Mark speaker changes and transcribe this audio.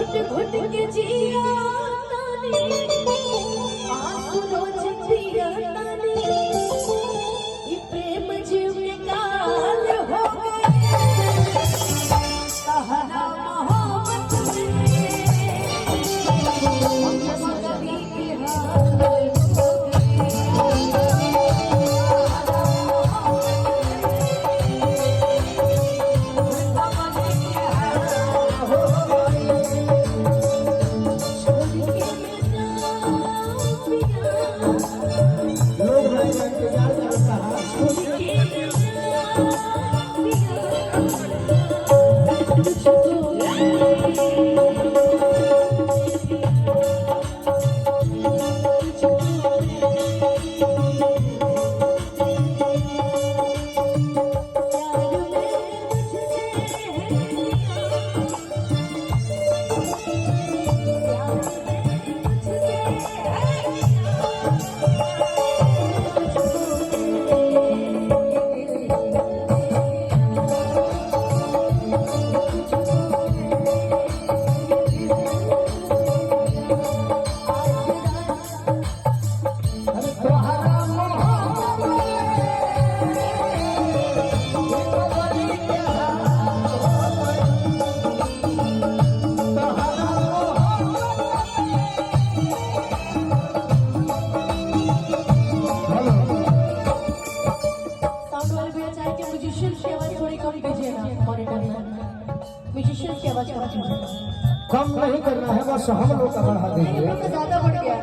Speaker 1: घुट घुट के जिया ताने आंसू रोज पिया ताने ये प्रेम जीव के काल हो गए कहना मोहब्बत में हम सभी की हाल हो
Speaker 2: कम नहीं करना है, बस हम लोग का बढ़ा देंगे।
Speaker 1: ज्यादा बढ़ गया।